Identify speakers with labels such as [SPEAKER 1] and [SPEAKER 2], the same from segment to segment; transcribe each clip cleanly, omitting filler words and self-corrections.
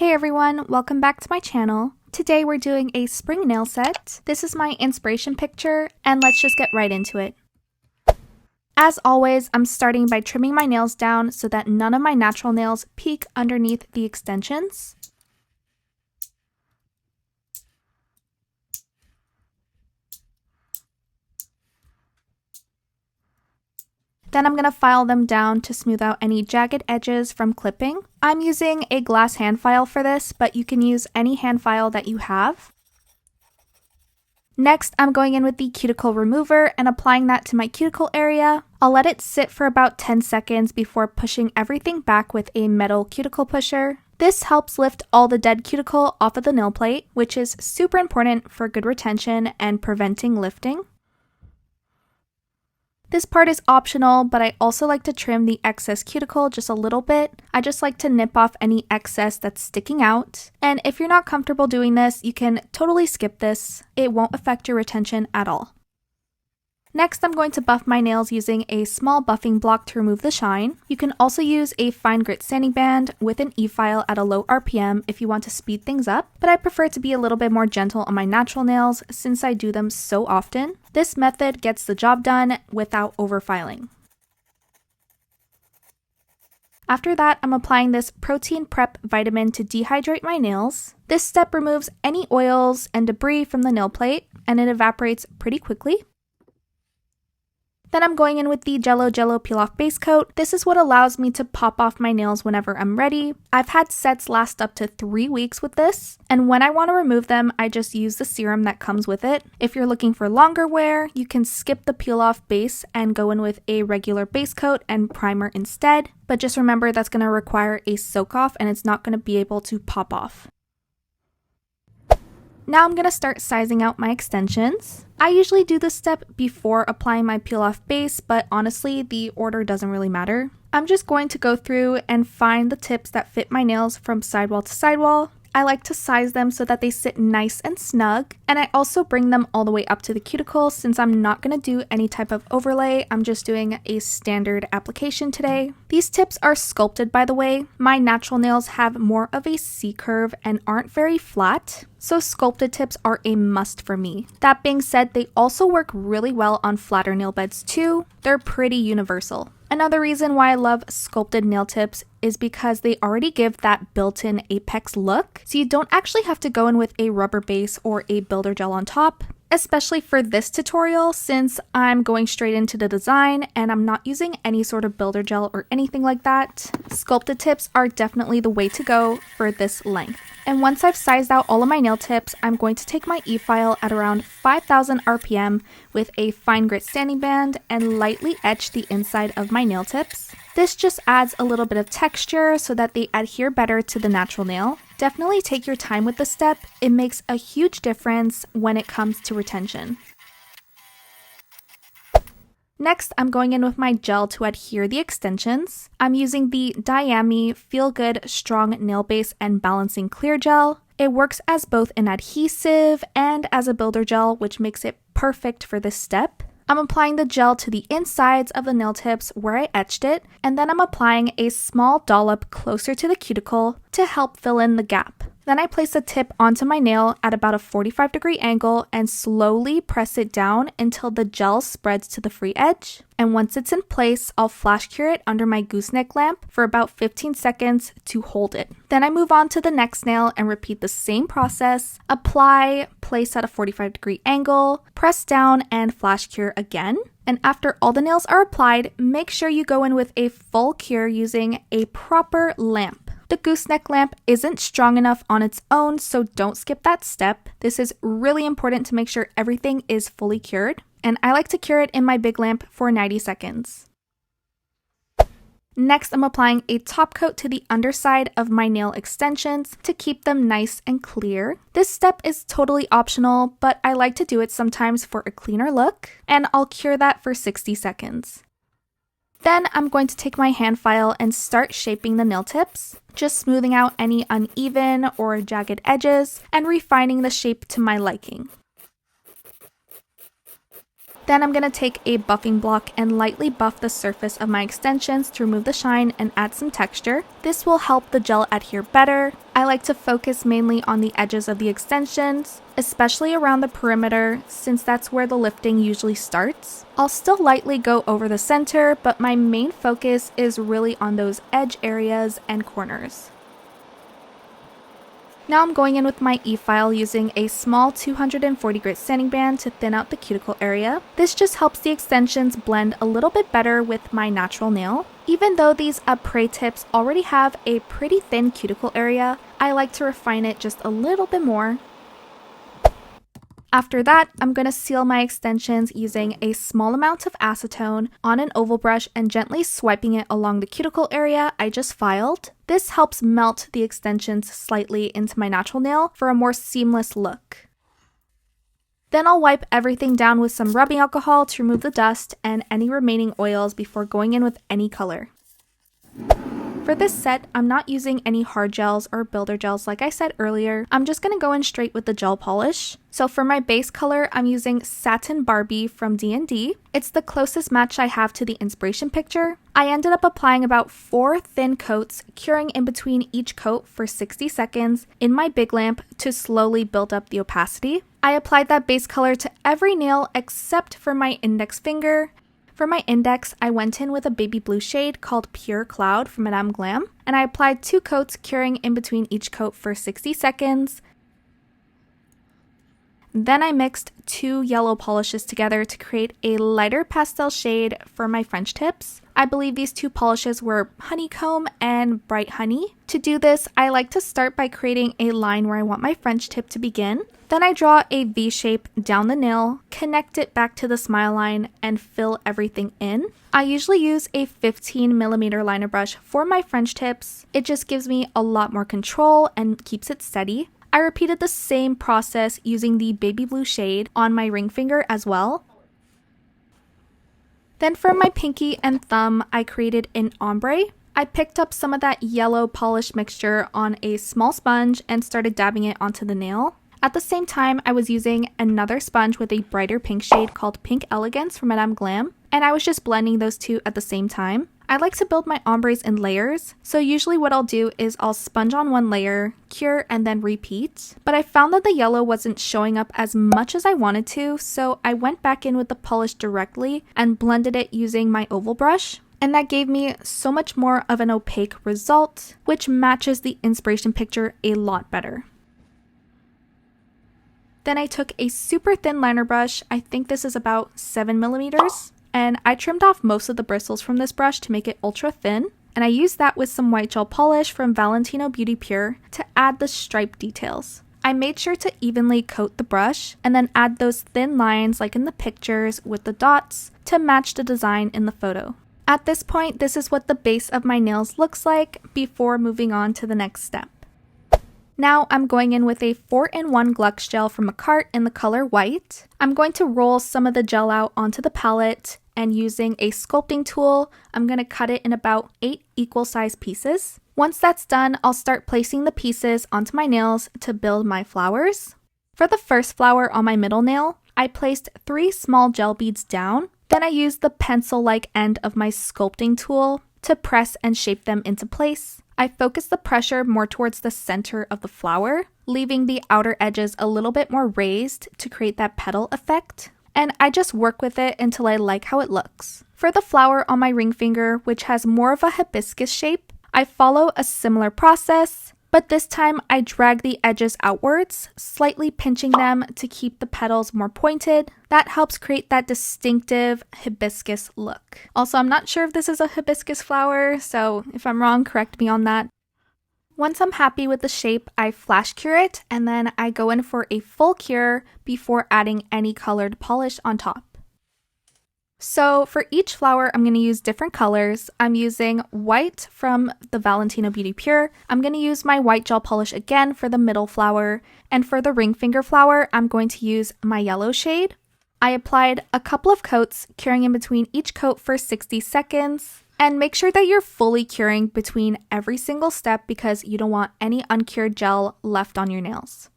[SPEAKER 1] Hey everyone, welcome back to my channel. Today we're doing a spring nail set. This is my inspiration picture, and let's just get right into it. As always, I'm starting by trimming my nails down so that none of my natural nails peek underneath the extensions. Then I'm going to file them down to smooth out any jagged edges from clipping. I'm using a glass hand file for this, but you can use any hand file that you have. Next, I'm going in with the cuticle remover and applying that to my cuticle area. I'll let it sit for about 10 seconds before pushing everything back with a metal cuticle pusher. This helps lift all the dead cuticle off of the nail plate, which is super important for good retention and preventing lifting. This part is optional, but I also like to trim the excess cuticle just a little bit. I just like to nip off any excess that's sticking out. And if you're not comfortable doing this, you can totally skip this. It won't affect your retention at all. Next, I'm going to buff my nails using a small buffing block to remove the shine. You can also use a fine grit sanding band with an E-file at a low RPM if you want to speed things up, but I prefer to be a little bit more gentle on my natural nails since I do them so often. This method gets the job done without overfiling. After that, I'm applying this protein prep vitamin to dehydrate my nails. This step removes any oils and debris from the nail plate, and it evaporates pretty quickly. Then I'm going in with the Jello Peel Off Base Coat. This is what allows me to pop off my nails whenever I'm ready. I've had sets last up to 3 weeks with this, and when I want to remove them, I just use the serum that comes with it. If you're looking for longer wear, you can skip the peel off base and go in with a regular base coat and primer instead, but just remember that's going to require a soak off and it's not going to be able to pop off. Now I'm going to start sizing out my extensions. I usually do this step before applying my peel off base, but honestly, the order doesn't really matter. I'm just going to go through and find the tips that fit my nails from sidewall to sidewall. I like to size them so that they sit nice and snug, and I also bring them all the way up to the cuticle since I'm not going to do any type of overlay. I'm just doing a standard application today. These tips are sculpted, by the way. My natural nails have more of a C curve and aren't very flat, so sculpted tips are a must for me. That being said, they also work really well on flatter nail beds too. They're pretty universal. Another reason why I love sculpted nail tips is because they already give that built-in apex look, so you don't actually have to go in with a rubber base or a builder gel on top. Especially for this tutorial, since I'm going straight into the design and I'm not using any sort of builder gel or anything like that, sculpted tips are definitely the way to go for this length. And once I've sized out all of my nail tips, I'm going to take my E-file at around 5,000 RPM with a fine grit sanding band and lightly etch the inside of my nail tips. This just adds a little bit of texture so that they adhere better to the natural nail. Definitely take your time with this step. It makes a huge difference when it comes to retention. Next, I'm going in with my gel to adhere the extensions. I'm using the Diami Feel Good Strong Nail Base and Balancing Clear Gel. It works as both an adhesive and as a builder gel, which makes it perfect for this step. I'm applying the gel to the insides of the nail tips where I etched it, and then I'm applying a small dollop closer to the cuticle to help fill in the gap. Then I place the tip onto my nail at about a 45-degree angle and slowly press it down until the gel spreads to the free edge. And once it's in place, I'll flash cure it under my gooseneck lamp for about 15 seconds to hold it. Then I move on to the next nail and repeat the same process. Apply, place at a 45-degree angle, press down, and flash cure again. And after all the nails are applied, make sure you go in with a full cure using a proper lamp. The gooseneck lamp isn't strong enough on its own, so don't skip that step. This is really important to make sure everything is fully cured, and I like to cure it in my big lamp for 90 seconds. Next, I'm applying a top coat to the underside of my nail extensions to keep them nice and clear. This step is totally optional, but I like to do it sometimes for a cleaner look, and I'll cure that for 60 seconds. Then I'm going to take my hand file and start shaping the nail tips, just smoothing out any uneven or jagged edges and refining the shape to my liking. Then I'm going to take a buffing block and lightly buff the surface of my extensions to remove the shine and add some texture. This will help the gel adhere better. I like to focus mainly on the edges of the extensions, especially around the perimeter, since that's where the lifting usually starts. I'll still lightly go over the center, but my main focus is really on those edge areas and corners. Now I'm going in with my e-file using a small 240 grit sanding band to thin out the cuticle area. This just helps the extensions blend a little bit better with my natural nail. Even though these après tips already have a pretty thin cuticle area, I like to refine it just a little bit more. After that, I'm going to seal my extensions using a small amount of acetone on an oval brush and gently swiping it along the cuticle area I just filed. This helps melt the extensions slightly into my natural nail for a more seamless look. Then I'll wipe everything down with some rubbing alcohol to remove the dust and any remaining oils before going in with any color. For this set, I'm not using any hard gels or builder gels like I said earlier. I'm just going to go in straight with the gel polish. So for my base color, I'm using Satin Barbie from D&D. It's the closest match I have to the inspiration picture. I ended up applying about 4 thin coats, curing in between each coat for 60 seconds in my big lamp to slowly build up the opacity. I applied that base color to every nail except for my index finger. For my index, I went in with a baby blue shade called Pure Cloud from Madame Glam, and I applied 2 coats, curing in between each coat for 60 seconds. Then I mixed 2 yellow polishes together to create a lighter pastel shade for my French tips. I believe these 2 polishes were Honeycomb and Bright Honey. To do this, I like to start by creating a line where I want my French tip to begin. Then I draw a V shape down the nail, connect it back to the smile line, and fill everything in. I usually use a 15mm liner brush for my French tips. It just gives me a lot more control and keeps it steady. I repeated the same process using the baby blue shade on my ring finger as well. Then for my pinky and thumb, I created an ombre. I picked up some of that yellow polish mixture on a small sponge and started dabbing it onto the nail. At the same time, I was using another sponge with a brighter pink shade called Pink Elegance from Madame Glam, and I was just blending those 2 at the same time. I like to build my ombres in layers, so usually what I'll do is I'll sponge on one layer, cure, and then repeat. But I found that the yellow wasn't showing up as much as I wanted to, so I went back in with the polish directly and blended it using my oval brush. And that gave me so much more of an opaque result, which matches the inspiration picture a lot better. Then I took a super thin liner brush, I think this is about 7mm, and I trimmed off most of the bristles from this brush to make it ultra thin, and I used that with some white gel polish from Valentino Beauty Pure to add the stripe details. I made sure to evenly coat the brush and then add those thin lines like in the pictures with the dots to match the design in the photo. At this point, this is what the base of my nails looks like before moving on to the next step. Now I'm going in with a 4-in-1 Glux gel from Macart in the color white. I'm going to roll some of the gel out onto the palette, and using a sculpting tool, I'm going to cut it in about 8 equal size pieces. Once that's done, I'll start placing the pieces onto my nails to build my flowers. For the first flower on my middle nail, I placed 3 small gel beads down. Then I used the pencil-like end of my sculpting tool to press and shape them into place. I focused the pressure more towards the center of the flower, leaving the outer edges a little bit more raised to create that petal effect. And I just work with it until I like how it looks. For the flower on my ring finger, which has more of a hibiscus shape, I follow a similar process, but this time I drag the edges outwards, slightly pinching them to keep the petals more pointed. That helps create that distinctive hibiscus look. Also, I'm not sure if this is a hibiscus flower, so if I'm wrong, correct me on that. Once I'm happy with the shape, I flash cure it, and then I go in for a full cure before adding any colored polish on top. So for each flower, I'm going to use different colors. I'm using white from the Valentino Beauty Pure. I'm going to use my white gel polish again for the middle flower. And for the ring finger flower, I'm going to use my yellow shade. I applied a couple of coats, curing in between each coat for 60 seconds. And make sure that you're fully curing between every single step because you don't want any uncured gel left on your nails.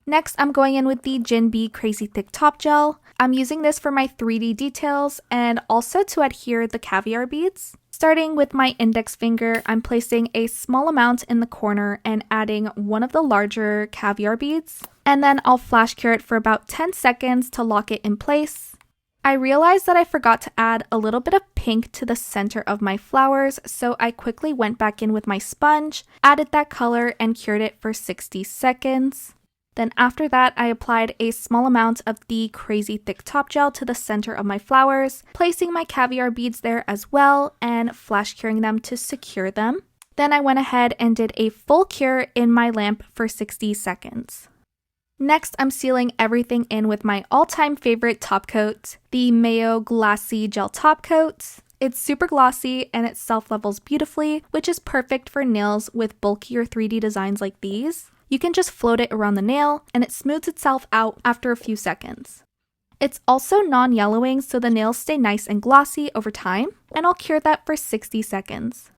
[SPEAKER 1] Next, I'm going in with the Jin B Crazy Thick Top Gel. I'm using this for my 3D details and also to adhere the caviar beads. Starting with my index finger, I'm placing a small amount in the corner and adding one of the larger caviar beads. And then I'll flash cure it for about 10 seconds to lock it in place. I realized that I forgot to add a little bit of pink to the center of my flowers, so I quickly went back in with my sponge, added that color, and cured it for 60 seconds. Then after that, I applied a small amount of the crazy thick top gel to the center of my flowers, placing my caviar beads there as well and flash curing them to secure them. Then I went ahead and did a full cure in my lamp for 60 seconds. Next, I'm sealing everything in with my all-time favorite top coat, the Mayo Glassy Gel Top Coat. It's super glossy and it self-levels beautifully, which is perfect for nails with bulkier 3D designs like these. You can just float it around the nail and it smooths itself out after a few seconds. It's also non-yellowing, so the nails stay nice and glossy over time, and I'll cure that for 60 seconds.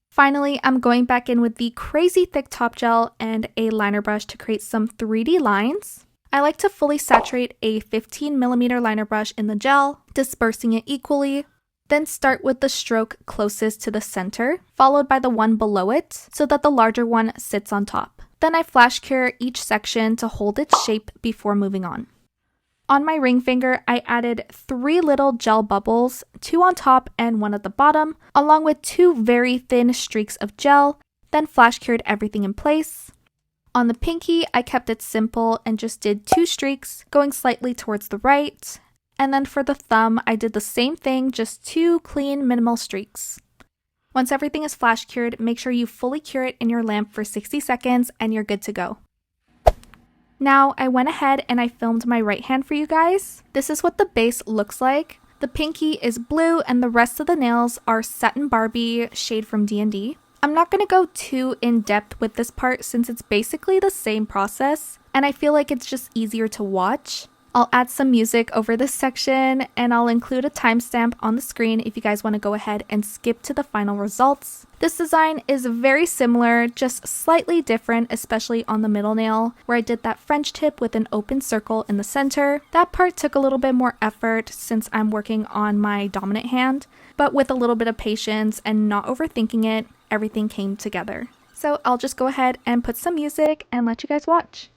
[SPEAKER 1] Finally, I'm going back in with the crazy thick top gel and a liner brush to create some 3D lines. I like to fully saturate a 15mm liner brush in the gel, dispersing it equally. Then start with the stroke closest to the center, followed by the one below it, so that the larger one sits on top. Then I flash cure each section to hold its shape before moving on. On my ring finger, I added 3 little gel bubbles, 2 on top and 1 at the bottom, along with 2 very thin streaks of gel, then flash cured everything in place. On the pinky, I kept it simple and just did 2 streaks, going slightly towards the right. And then for the thumb, I did the same thing, just 2 clean minimal streaks. Once everything is flash cured, make sure you fully cure it in your lamp for 60 seconds and you're good to go. Now, I went ahead and I filmed my right hand for you guys. This is what the base looks like. The pinky is blue and the rest of the nails are Satin Barbie shade from D&D. I'm not going to go too in depth with this part since it's basically the same process and I feel like it's just easier to watch. I'll add some music over this section and I'll include a timestamp on the screen if you guys want to go ahead and skip to the final results. This design is very similar, just slightly different, especially on the middle nail where I did that French tip with an open circle in the center. That part took a little bit more effort since I'm working on my dominant hand, but with a little bit of patience and not overthinking it, everything came together. So I'll just go ahead and put some music and let you guys watch.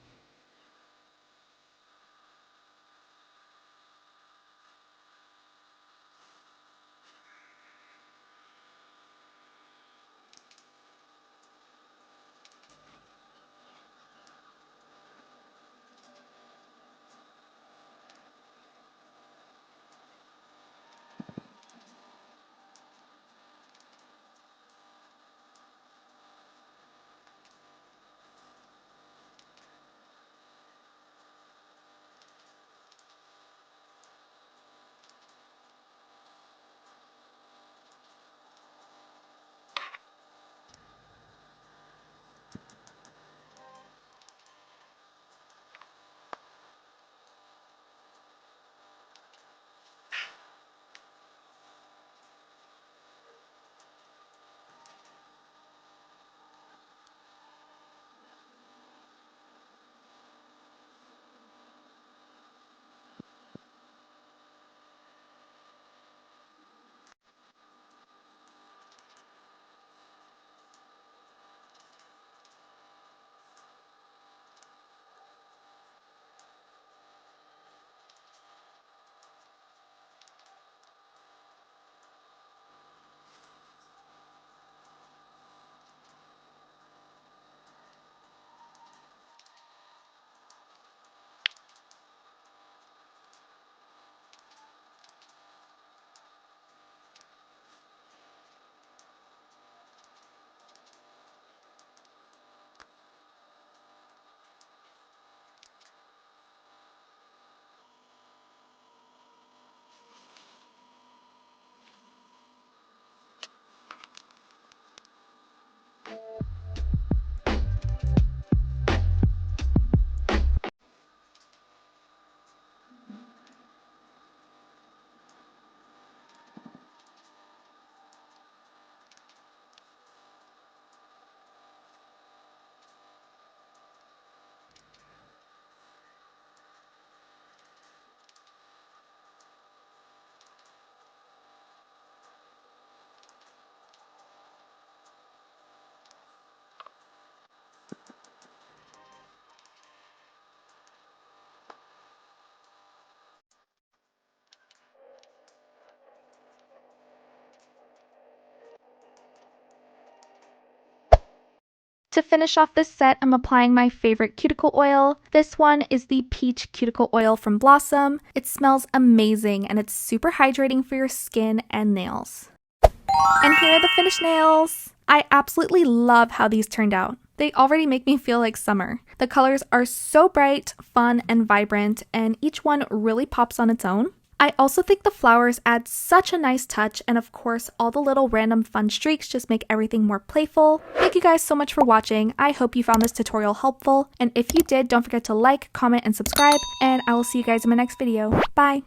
[SPEAKER 1] To finish off this set, I'm applying my favorite cuticle oil. This one is the Peach Cuticle Oil from Blossom. It smells amazing and it's super hydrating for your skin and nails. And here are the finished nails! I absolutely love how these turned out. They already make me feel like summer. The colors are so bright, fun, and vibrant, and each one really pops on its own. I also think the flowers add such a nice touch, and of course all the little random fun streaks just make everything more playful. Thank you guys so much for watching. I hope you found this tutorial helpful, and if you did, don't forget to like, comment, and subscribe, and I will see you guys in my next video. Bye!